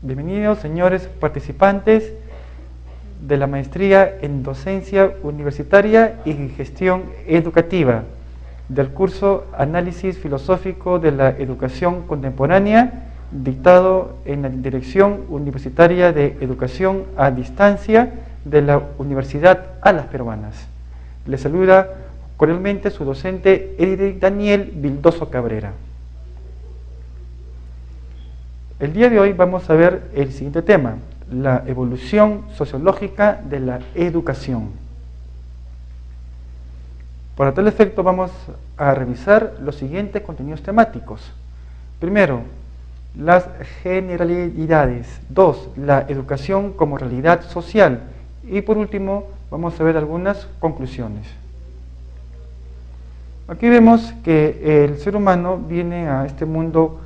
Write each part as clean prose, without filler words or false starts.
Bienvenidos, señores participantes de la maestría en docencia universitaria y gestión educativa del curso Análisis Filosófico de la Educación Contemporánea, dictado en la Dirección Universitaria de Educación a Distancia de la Universidad Alas Peruanas. Les saluda cordialmente su docente Eric Daniel Vildoso Cabrera. El día de hoy vamos a ver el siguiente tema: la evolución sociológica de la educación. Para tal efecto vamos a revisar los siguientes contenidos temáticos. Primero, las generalidades. 2, la educación como realidad social. Y por último, vamos a ver algunas conclusiones. Aquí vemos que el ser humano viene a este mundo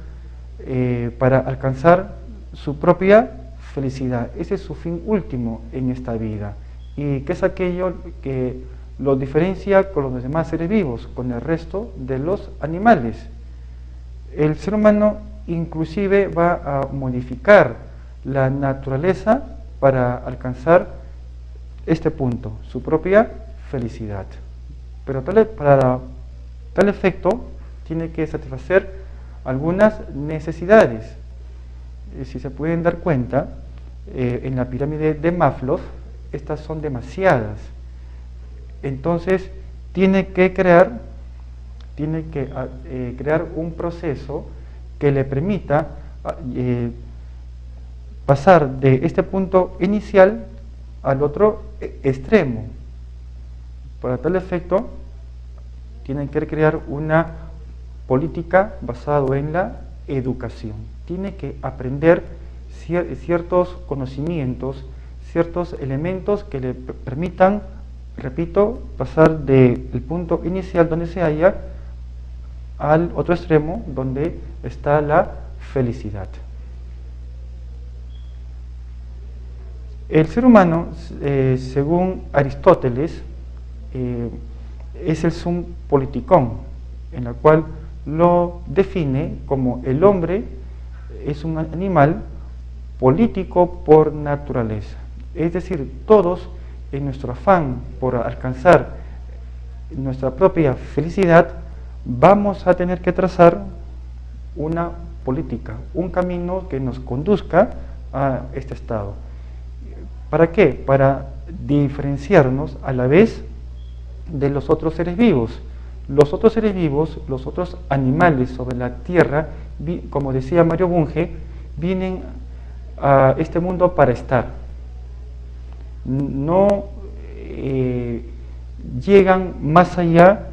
para alcanzar su propia felicidad. Ese es su fin último en esta vida, y que es aquello que lo diferencia con los demás seres vivos, con el resto de los animales. El ser humano inclusive va a modificar la naturaleza para alcanzar este punto, su propia felicidad. Pero para tal efecto tiene que satisfacer algunas necesidades. Si se pueden dar cuenta, en la pirámide de Maslow, estas son demasiadas. Entonces, tiene que crear un proceso que le permita pasar de este punto inicial al otro extremo. Para tal efecto, tiene que crear una política basada en la educación. Tiene que aprender ciertos conocimientos, ciertos elementos que le permitan, repito, pasar del punto inicial donde se halla al otro extremo donde está la felicidad. El ser humano, según Aristóteles, es el sum politikon, en la cual lo define como el hombre es un animal político por naturaleza. Es decir, todos en nuestro afán por alcanzar nuestra propia felicidad vamos a tener que trazar una política, un camino que nos conduzca a este estado. ¿Para qué? Para diferenciarnos a la vez de los otros seres vivos. Los otros seres vivos, los otros animales sobre la tierra, como decía Mario Bunge, vienen a este mundo para estar. No llegan más allá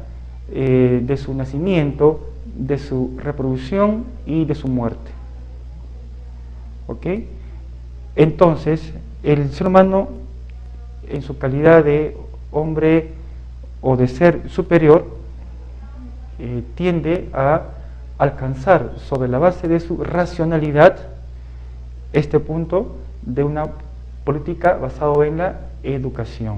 de su nacimiento, de su reproducción y de su muerte. ¿Ok? Entonces, el ser humano, en su calidad de hombre o de ser superior, tiende a alcanzar sobre la base de su racionalidad este punto de una política basada en la educación.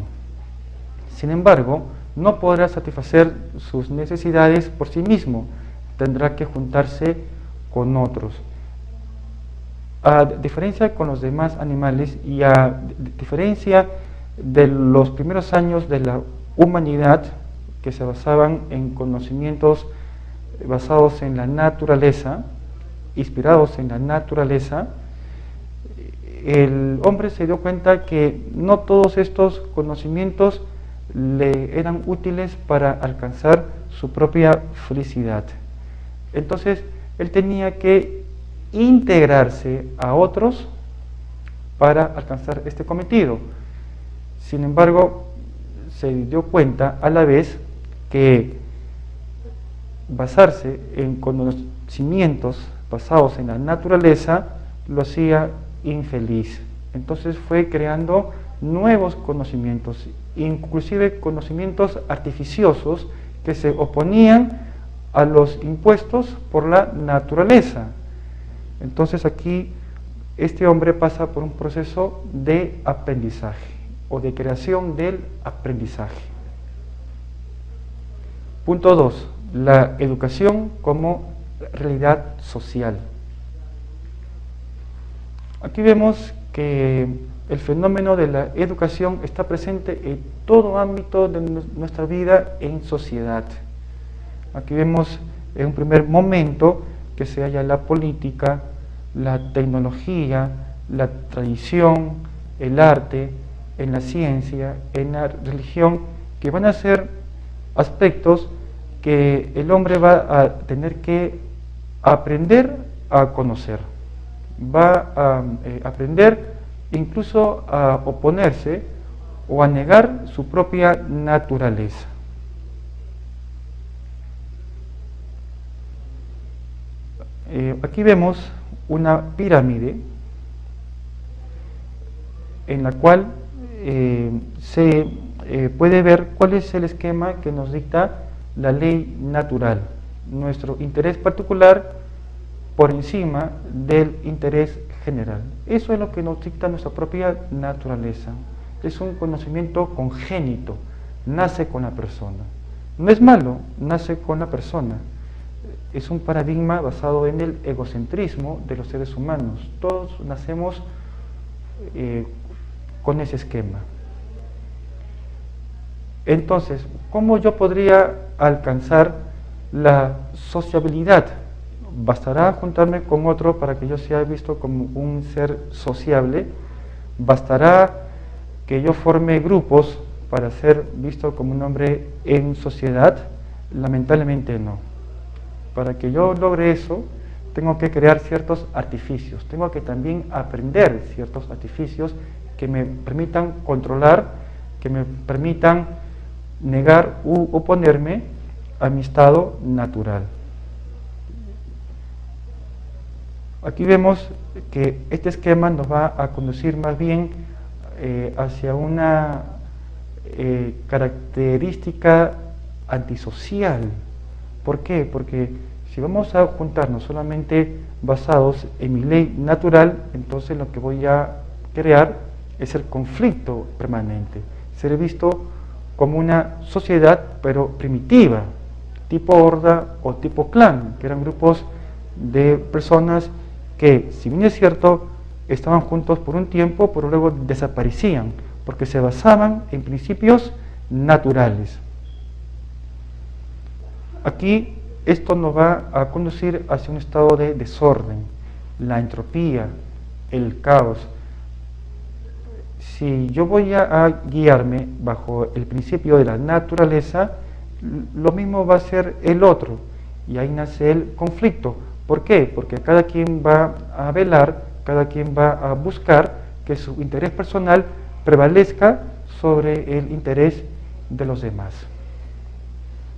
Sin embargo, no podrá satisfacer sus necesidades por sí mismo, tendrá que juntarse con otros. A diferencia con los demás animales y a diferencia de los primeros años de la humanidad, que se basaban en conocimientos basados en la naturaleza, inspirados en la naturaleza, el hombre se dio cuenta que no todos estos conocimientos le eran útiles para alcanzar su propia felicidad. Entonces, él tenía que integrarse a otros para alcanzar este cometido. Sin embargo, se dio cuenta a la vez que basarse en conocimientos basados en la naturaleza lo hacía infeliz. Entonces fue creando nuevos conocimientos, inclusive conocimientos artificiosos que se oponían a los impuestos por la naturaleza. Entonces aquí este hombre pasa por un proceso de aprendizaje o de creación del aprendizaje. Punto 2. La educación como realidad social. Aquí vemos que el fenómeno de la educación está presente en todo ámbito de nuestra vida en sociedad. Aquí vemos en un primer momento que se halla la política, la tecnología, la tradición, el arte, en la ciencia, en la religión, que van a ser aspectos que el hombre va a tener que aprender a conocer, va a aprender incluso a oponerse o a negar su propia naturaleza. Aquí vemos una pirámide en la cual se puede ver cuál es el esquema que nos dicta la ley natural, nuestro interés particular por encima del interés general. Eso es lo que nos dicta nuestra propia naturaleza. Es un conocimiento congénito, nace con la persona. No es malo, nace con la persona. Es un paradigma basado en el egocentrismo de los seres humanos. Todos nacemos con ese esquema. Entonces, ¿cómo yo podría alcanzar la sociabilidad? ¿Bastará juntarme con otro para que yo sea visto como un ser sociable? ¿Bastará que yo forme grupos para ser visto como un hombre en sociedad? Lamentablemente no. Para que yo logre eso, tengo que crear ciertos artificios, tengo que también aprender ciertos artificios que me permitan controlar, que me permitan negar u oponerme a mi estado natural. Aquí vemos que este esquema nos va a conducir más bien hacia una característica antisocial. ¿Por qué? Porque si vamos a juntarnos solamente basados en mi ley natural, entonces lo que voy a crear es el conflicto permanente. Ser visto como una sociedad, pero primitiva, tipo horda o tipo clan, que eran grupos de personas que, si bien es cierto, estaban juntos por un tiempo, pero luego desaparecían, porque se basaban en principios naturales. Aquí esto nos va a conducir hacia un estado de desorden, la entropía, el caos. Si yo voy a guiarme bajo el principio de la naturaleza, lo mismo va a ser el otro, y ahí nace el conflicto. ¿Por qué? Porque cada quien va a velar, cada quien va a buscar que su interés personal prevalezca sobre el interés de los demás.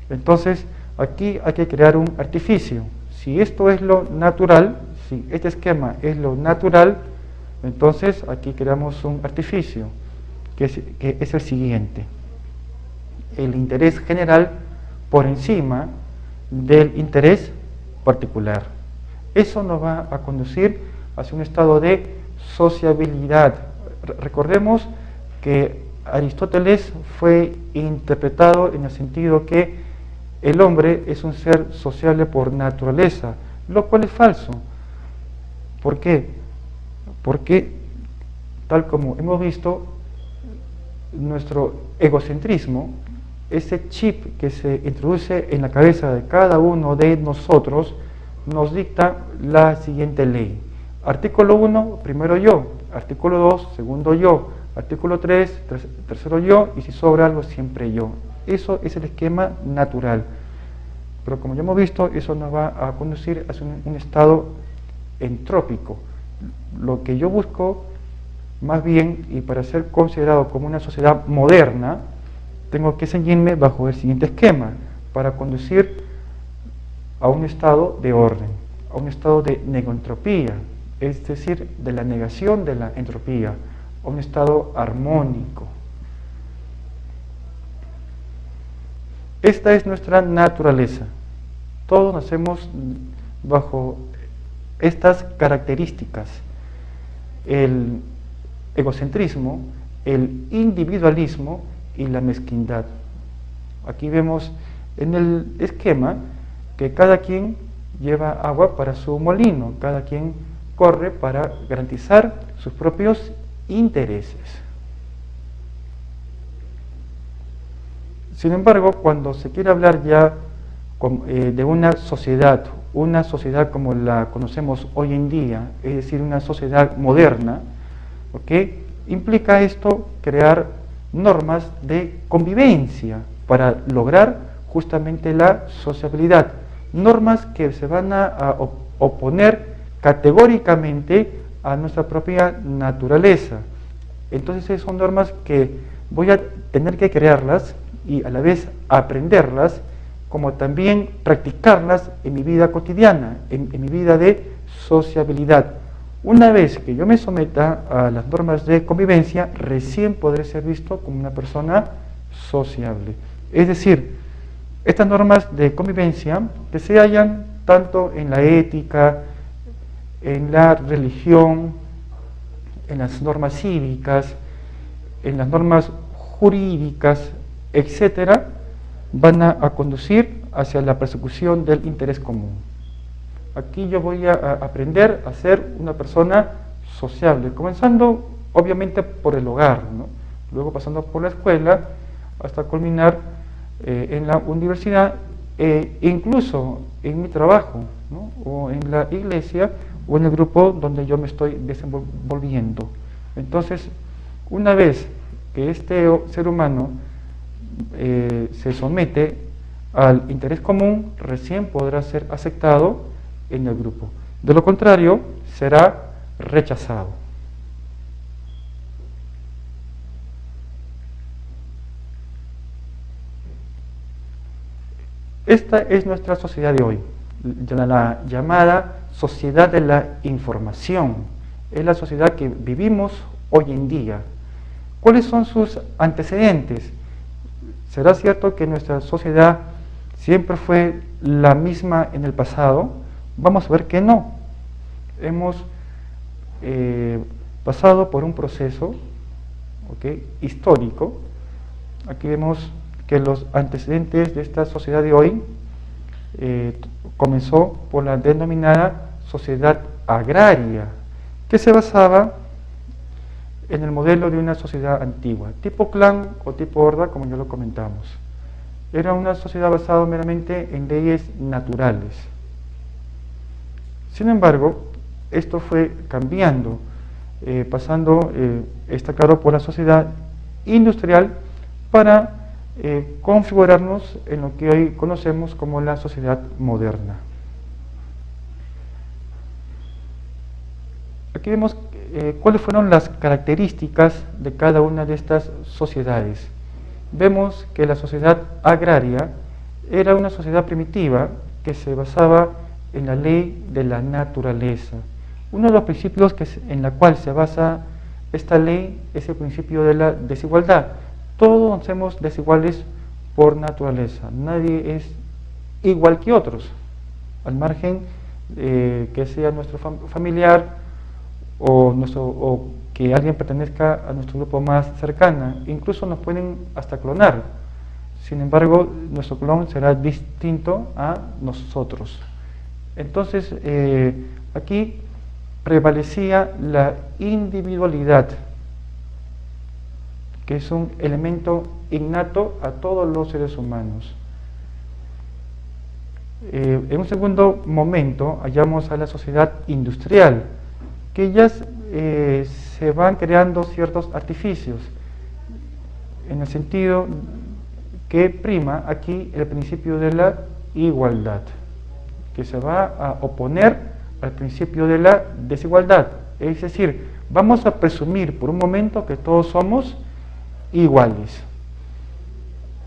Entonces, aquí hay que crear un artificio. Si esto es lo natural, si este esquema es lo natural, entonces aquí creamos un artificio, que es el siguiente: el interés general por encima del interés particular. Eso nos va a conducir hacia un estado de sociabilidad. Recordemos que Aristóteles fue interpretado en el sentido que el hombre es un ser sociable por naturaleza, lo cual es falso. ¿Por qué? Porque, tal como hemos visto, nuestro egocentrismo, ese chip que se introduce en la cabeza de cada uno de nosotros, nos dicta la siguiente ley. Artículo 1, primero yo. Artículo 2, segundo yo. Artículo 3, tercero yo. Y si sobra algo, siempre yo. Eso es el esquema natural. Pero como ya hemos visto, eso nos va a conducir hacia un estado entrópico. Lo que yo busco, más bien, y para ser considerado como una sociedad moderna, tengo que ceñirme bajo el siguiente esquema, para conducir a un estado de orden, a un estado de negentropía, es decir, de la negación de la entropía, a un estado armónico. Esta es nuestra naturaleza. Todos nacemos bajo estas características: el egocentrismo, el individualismo y la mezquindad. Aquí vemos en el esquema que cada quien lleva agua para su molino, cada quien corre para garantizar sus propios intereses. Sin embargo, cuando se quiere hablar ya de una sociedad como la conocemos hoy en día, es decir, una sociedad moderna, ¿okay? Implica esto crear normas de convivencia para lograr justamente la sociabilidad, normas que se van a oponer categóricamente a nuestra propia naturaleza. Entonces son normas que voy a tener que crearlas y a la vez aprenderlas, como también practicarlas en mi vida cotidiana, en mi vida de sociabilidad. Una vez que yo me someta a las normas de convivencia, recién podré ser visto como una persona sociable. Es decir, estas normas de convivencia que se hallan tanto en la ética, en la religión, en las normas cívicas, en las normas jurídicas, etcétera, van a conducir hacia la persecución del interés común. Aquí yo voy a aprender a ser una persona sociable, comenzando obviamente por el hogar, ¿no? Luego pasando por la escuela, hasta culminar en la universidad, incluso en mi trabajo, ¿no? O en la iglesia, o en el grupo donde yo me estoy desenvolviendo. Entonces, una vez que este ser humano se somete al interés común, recién podrá ser aceptado en el grupo. De lo contrario, será rechazado. Esta es nuestra sociedad de hoy, la llamada sociedad de la información. Es la sociedad que vivimos hoy en día. ¿Cuáles son sus antecedentes? ¿Será cierto que nuestra sociedad siempre fue la misma en el pasado? Vamos a ver que no. Hemos pasado por un proceso, ¿okay?, histórico. Aquí vemos que los antecedentes de esta sociedad de hoy comenzó por la denominada sociedad agraria, que se basaba en el modelo de una sociedad antigua, tipo clan o tipo horda, como ya lo comentamos. Era una sociedad basada meramente en leyes naturales. Sin embargo, esto fue cambiando, pasando, está claro, por la sociedad industrial para configurarnos en lo que hoy conocemos como la sociedad moderna. Aquí vemos cuáles fueron las características de cada una de estas sociedades. Vemos que la sociedad agraria era una sociedad primitiva que se basaba en la ley de la naturaleza. Uno de los principios en la cual se basa esta ley es el principio de la desigualdad. Todos somos desiguales por naturaleza. Nadie es igual que otros, al margen que sea nuestro familiar o que alguien pertenezca a nuestro grupo más cercano. Incluso nos pueden hasta clonar. Sin embargo, nuestro clon será distinto a nosotros. Entonces, aquí prevalecía la individualidad, que es un elemento innato a todos los seres humanos. En un segundo momento hallamos a la sociedad industrial, que ya se van creando ciertos artificios, en el sentido que prima aquí el principio de la igualdad, que se va a oponer al principio de la desigualdad. Es decir, vamos a presumir por un momento que todos somos iguales.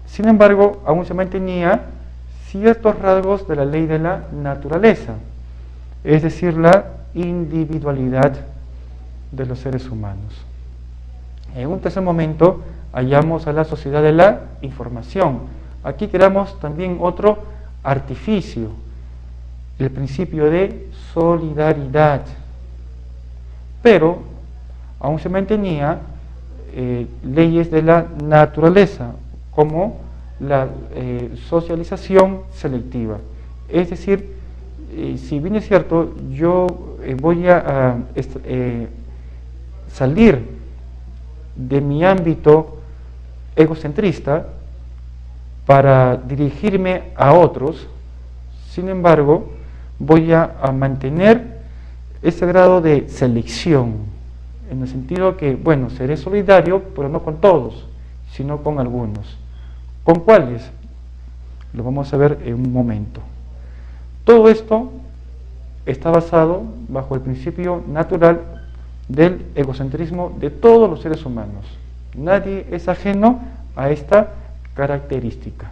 Sin embargo, aún se mantenía ciertos rasgos de la ley de la naturaleza, es decir, la individualidad de los seres humanos. En un tercer momento hallamos a la sociedad de la información. Aquí creamos también otro artificio, el principio de solidaridad, pero aún se mantenía leyes de la naturaleza, como la socialización selectiva. Es decir, si bien es cierto, yo voy a salir de mi ámbito egocentrista para dirigirme a otros. Sin embargo, voy a mantener ese grado de selección, en el sentido que, bueno, seré solidario, pero no con todos, sino con algunos. ¿Con cuáles? Lo vamos a ver en un momento. Todo esto está basado bajo el principio natural del egocentrismo de todos los seres humanos. Nadie es ajeno a esta característica.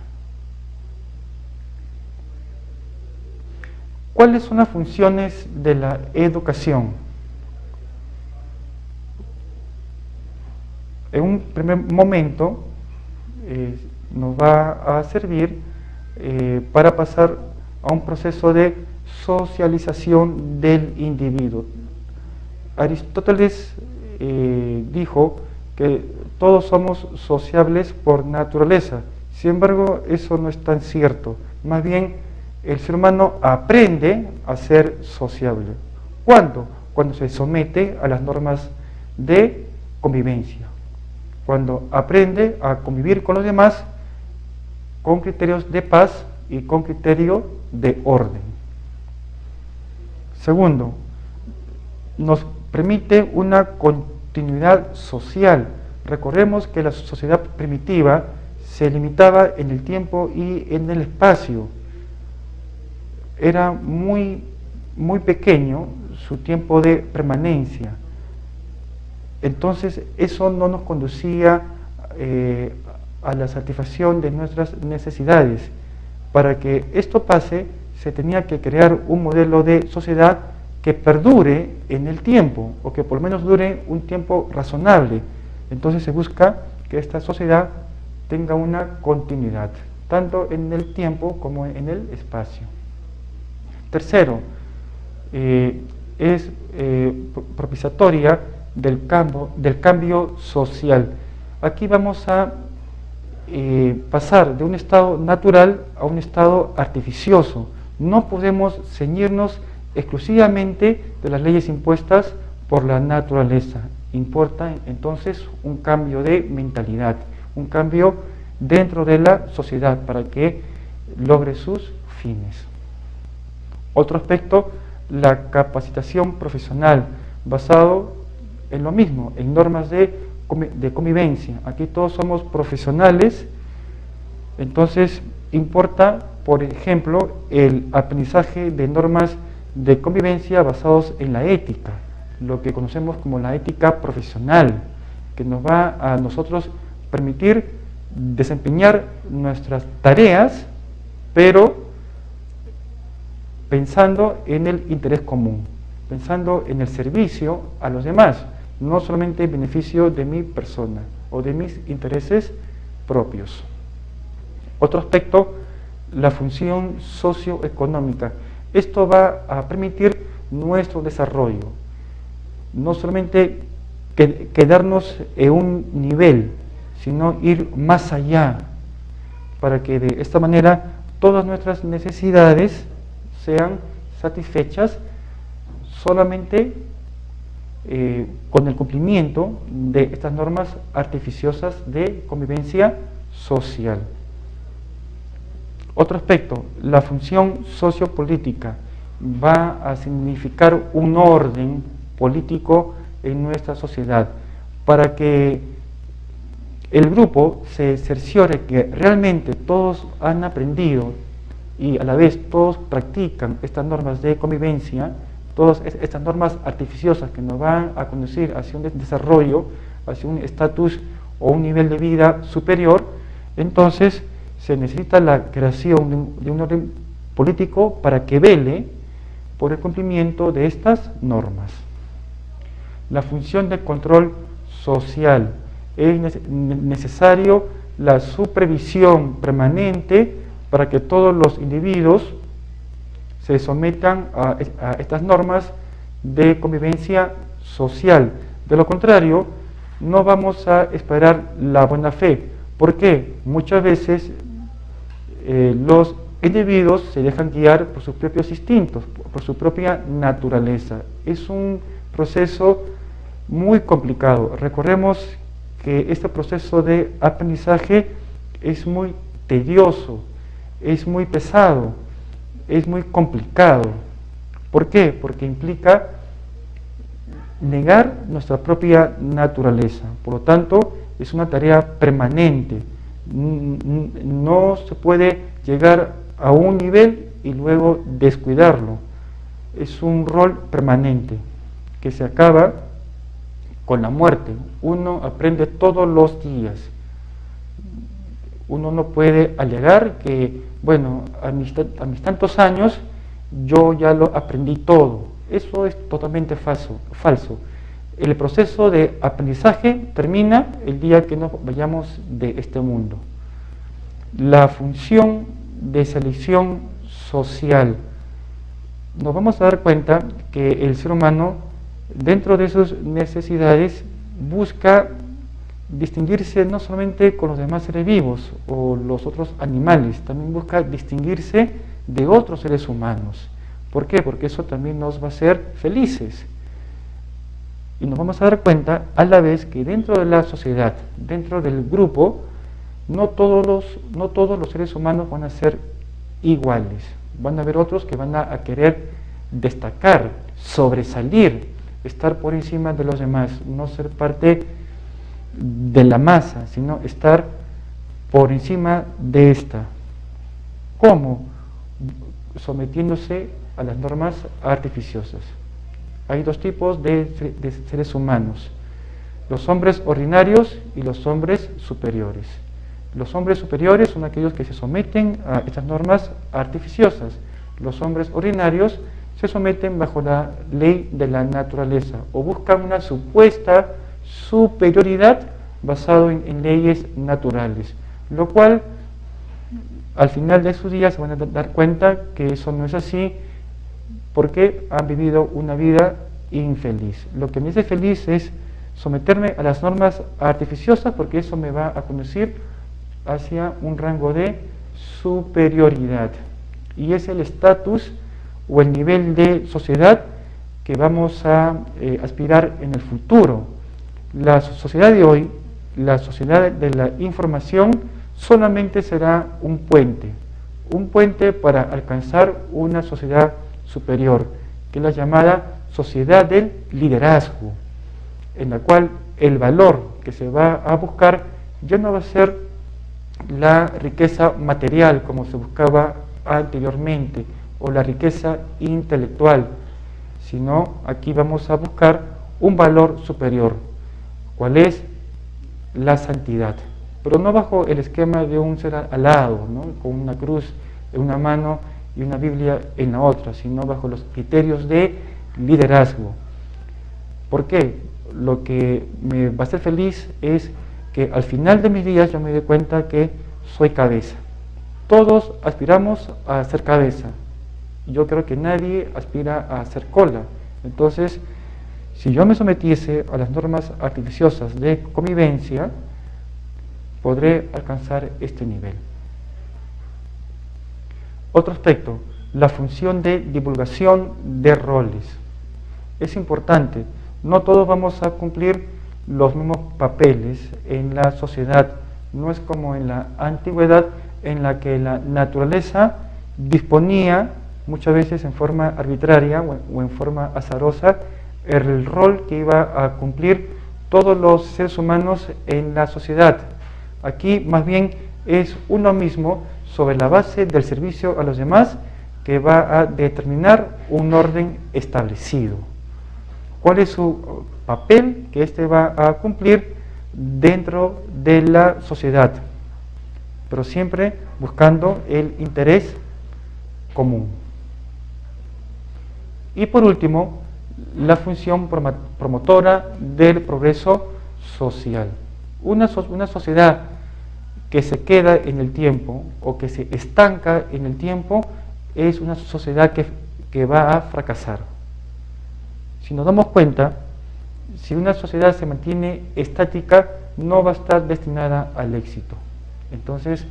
¿Cuáles son las funciones de la educación? En un primer momento nos va a servir para pasar a un proceso de socialización del individuo. Aristóteles dijo que todos somos sociables por naturaleza. Sin embargo, eso no es tan cierto. Más bien, el ser humano aprende a ser sociable. ¿Cuándo? Cuando se somete a las normas de convivencia. Cuando aprende a convivir con los demás con criterios de paz y con criterio de orden. Segundo, nos permite una continuidad social. Recordemos que la sociedad primitiva se limitaba en el tiempo y en el espacio. Era muy pequeño su tiempo de permanencia. Entonces, eso no nos conducía a la satisfacción de nuestras necesidades. Para que esto pase, se tenía que crear un modelo de sociedad que perdure en el tiempo, o que por lo menos dure un tiempo razonable. Entonces se busca que esta sociedad tenga una continuidad, tanto en el tiempo como en el espacio. Tercero, es propiciatoria del cambio social. Aquí vamos a pasar de un estado natural a un estado artificioso. No podemos ceñirnos exclusivamente de las leyes impuestas por la naturaleza. Importa entonces un cambio de mentalidad, un cambio dentro de la sociedad para que logre sus fines. Otro aspecto, la capacitación profesional, basado en lo mismo, en normas de convivencia. Aquí todos somos profesionales, entonces importa, por ejemplo, el aprendizaje de normas de convivencia basados en la ética, lo que conocemos como la ética profesional, que nos va a nosotros permitir desempeñar nuestras tareas, pero pensando en el interés común, pensando en el servicio a los demás, no solamente en beneficio de mi persona o de mis intereses propios. Otro aspecto, la función socioeconómica. Esto va a permitir nuestro desarrollo, no solamente quedarnos en un nivel, sino ir más allá, para que de esta manera todas nuestras necesidades sean satisfechas solamente con el cumplimiento de estas normas artificiosas de convivencia social. Otro aspecto, la función sociopolítica va a significar un orden político en nuestra sociedad para que el grupo se cerciore que realmente todos han aprendido y a la vez todos practican estas normas de convivencia, todas estas normas artificiosas que nos van a conducir hacia un desarrollo, hacia un estatus o un nivel de vida superior. Entonces se necesita la creación de un orden político para que vele por el cumplimiento de estas normas. La función de control social. Es necesario la supervisión permanente para que todos los individuos se sometan a estas normas de convivencia social. De lo contrario, no vamos a esperar la buena fe. ¿Por qué? Muchas veces los individuos se dejan guiar por sus propios instintos, por su propia naturaleza. Es un proceso muy complicado. Recordemos que este proceso de aprendizaje es muy tedioso, es muy pesado, es muy complicado. ¿Por qué? Porque implica negar nuestra propia naturaleza. Por lo tanto, es una tarea permanente. No se puede llegar a un nivel y luego descuidarlo. Es un rol permanente que se acaba con la muerte. Uno aprende todos los días. Uno no puede alegar que, bueno, a mis tantos años yo ya lo aprendí todo. Eso es totalmente falso. El proceso de aprendizaje termina el día que nos vayamos de este mundo. La función de selección social. Nos vamos a dar cuenta que el ser humano, dentro de sus necesidades, busca distinguirse no solamente con los demás seres vivos o los otros animales, también busca distinguirse de otros seres humanos. ¿Por qué? Porque eso también nos va a hacer felices. Y nos vamos a dar cuenta a la vez que dentro de la sociedad, dentro del grupo, no todos los seres humanos van a ser iguales. Van a haber otros que van a querer destacar, sobresalir, estar por encima de los demás, no ser parte de la masa, sino estar por encima de esta. ¿Cómo? Sometiéndose a las normas artificiosas. Hay dos tipos de seres humanos: los hombres ordinarios y los hombres superiores. Los hombres superiores son aquellos que se someten a estas normas artificiosas. Los hombres ordinarios se someten bajo la ley de la naturaleza o buscan una supuesta superioridad basado en leyes naturales, lo cual al final de sus días se van a dar cuenta que eso no es así, porque han vivido una vida infeliz. Lo que me hace feliz es someterme a las normas artificiosas, porque eso me va a conducir hacia un rango de superioridad, y es el estatus o el nivel de sociedad que vamos a aspirar en el futuro. La sociedad de hoy, la sociedad de la información, solamente será un puente para alcanzar una sociedad superior, que es la llamada sociedad del liderazgo, en la cual el valor que se va a buscar ya no va a ser la riqueza material como se buscaba anteriormente, o la riqueza intelectual, sino aquí vamos a buscar un valor superior. ¿Cuál es? La santidad, pero no bajo el esquema de un ser alado, ¿no?, con una cruz en una mano y una Biblia en la otra, sino bajo los criterios de liderazgo. ¿Por qué? Lo que me va a hacer feliz es que al final de mis días yo me doy cuenta que soy cabeza. Todos aspiramos a ser cabeza. Yo creo que nadie aspira a ser cola. Entonces, si yo me sometiese a las normas artificiosas de convivencia, podré alcanzar este nivel. Otro aspecto, la función de divulgación de roles. Es importante, no todos vamos a cumplir los mismos papeles en la sociedad. No es como en la antigüedad, en la que la naturaleza disponía muchas veces en forma arbitraria o en forma azarosa el rol que iba a cumplir todos los seres humanos en la sociedad. Aquí más bien es uno mismo, sobre la base del servicio a los demás, que va a determinar un orden establecido. ¿Cuál es su papel que éste va a cumplir dentro de la sociedad? Pero siempre buscando el interés común. Y por último, la función promotora del progreso social. Una sociedad que se queda en el tiempo o que se estanca en el tiempo es una sociedad que va a fracasar. Si nos damos cuenta, si una sociedad se mantiene estática, no va a estar destinada al éxito. Entonces,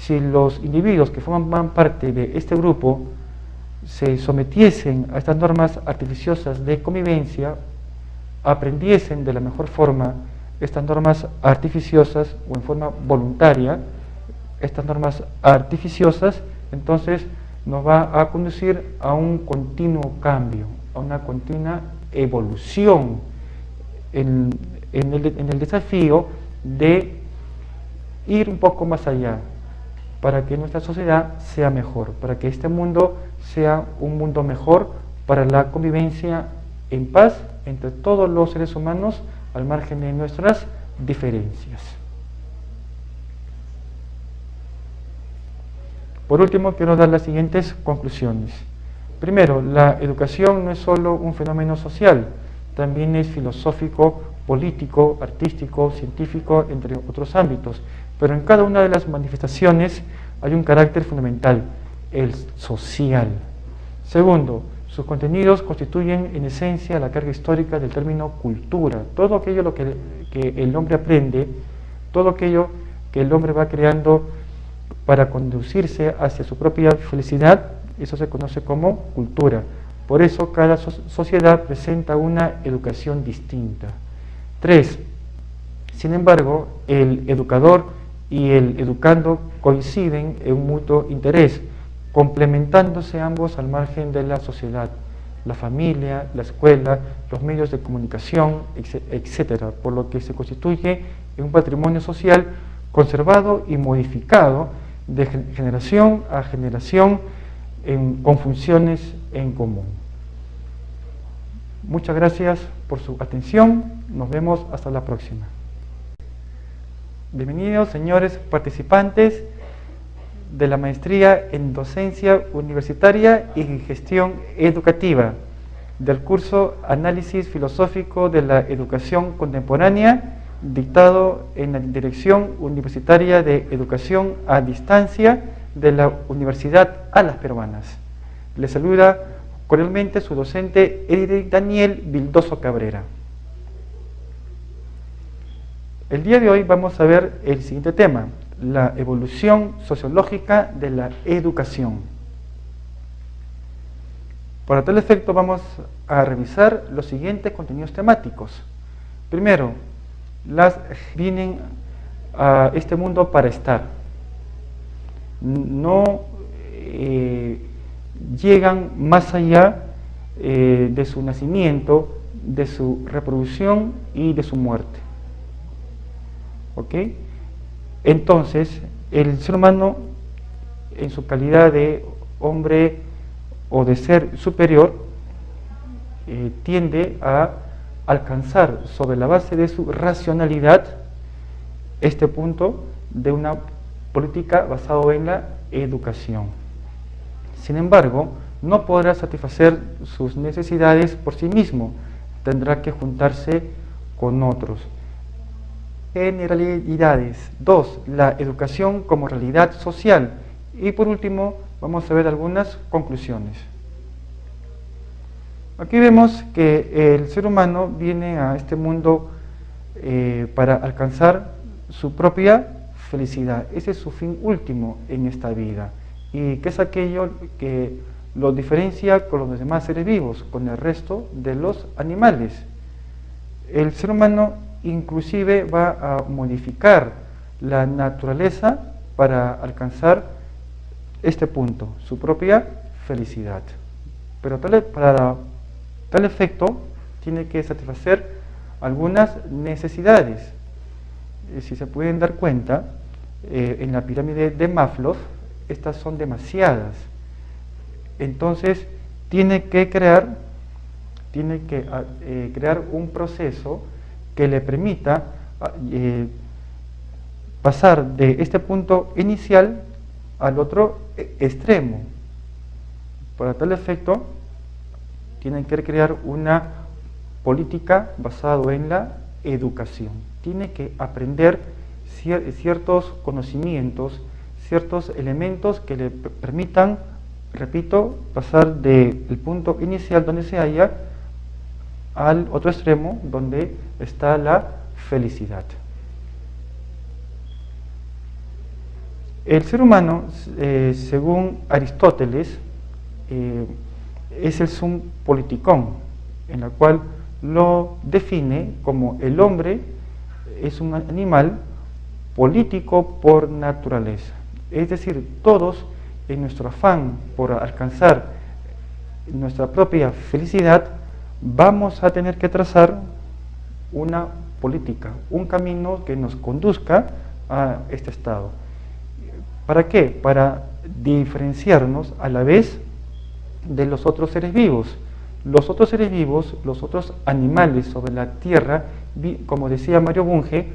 Si los individuos que forman parte de este grupo se sometiesen a estas normas artificiosas de convivencia, aprendiesen de la mejor forma estas normas artificiosas o en forma voluntaria, estas normas artificiosas, entonces nos va a conducir a un continuo cambio, a una continua evolución en el desafío de ir un poco más allá, para que nuestra sociedad sea mejor, para que este mundo sea un mundo mejor para la convivencia en paz entre todos los seres humanos al margen de nuestras diferencias. Por último, quiero dar las siguientes conclusiones. Primero, la educación no es solo un fenómeno social, también es filosófico, político, artístico, científico, entre otros ámbitos, pero en cada una de las manifestaciones hay un carácter fundamental, el social. Segundo, sus contenidos constituyen en esencia la carga histórica del término cultura. Todo aquello que el hombre aprende, todo aquello que el hombre va creando para conducirse hacia su propia felicidad, eso se conoce como cultura. Por eso cada sociedad presenta una educación distinta. 3. Sin embargo, el educador y el educando coinciden en un mutuo interés, complementándose ambos al margen de la sociedad, la familia, la escuela, los medios de comunicación, etc., por lo que se constituye en un patrimonio social conservado y modificado de generación a generación con funciones en común. Muchas gracias por su atención. Nos vemos hasta la próxima. Bienvenidos, señores participantes de la maestría en docencia universitaria y gestión educativa del curso Análisis Filosófico de la Educación Contemporánea, dictado en la Dirección Universitaria de Educación a Distancia de la Universidad Alas Peruanas. Les saluda cordialmente su docente Edith Daniel Vildoso Cabrera. El día de hoy vamos a ver el siguiente tema: la evolución sociológica de la educación. Para tal efecto vamos a revisar los siguientes contenidos temáticos. Primero, vienen a este mundo para estar. No llegan más allá de su nacimiento, de su reproducción y de su muerte. ¿Ok? Entonces, el ser humano, en su calidad de hombre o de ser superior, tiende a alcanzar sobre la base de su racionalidad este punto de una política basada en la educación. Sin embargo, no podrá satisfacer sus necesidades por sí mismo, tendrá que juntarse con otros. Generalidades. 2. La educación como realidad social. Y por último, vamos a ver algunas conclusiones. Aquí vemos que el ser humano viene a este mundo para alcanzar su propia felicidad. Ese es su fin último en esta vida. Y que es aquello que lo diferencia con los demás seres vivos, con el resto de los animales. El ser humano inclusive va a modificar la naturaleza para alcanzar este punto, su propia felicidad. Pero para tal efecto tiene que satisfacer algunas necesidades. Si se pueden dar cuenta, en la pirámide de Maslow, estas son demasiadas. Entonces tiene que crear un proceso que le permita pasar de este punto inicial al otro extremo. Para tal efecto, tienen que crear una política basada en la educación. Tiene que aprender ciertos conocimientos, ciertos elementos que le permitan, repito, pasar del punto inicial donde se halla al otro extremo donde está la felicidad. El ser humano, según Aristóteles, es el sum politikon, en la cual lo define como el hombre es un animal político por naturaleza. Es decir, todos en nuestro afán por alcanzar nuestra propia felicidad vamos a tener que trazar una política, un camino que nos conduzca a este estado. ¿Para qué? Para diferenciarnos a la vez de los otros seres vivos. Los otros seres vivos, los otros animales sobre la tierra, como decía Mario Bunge,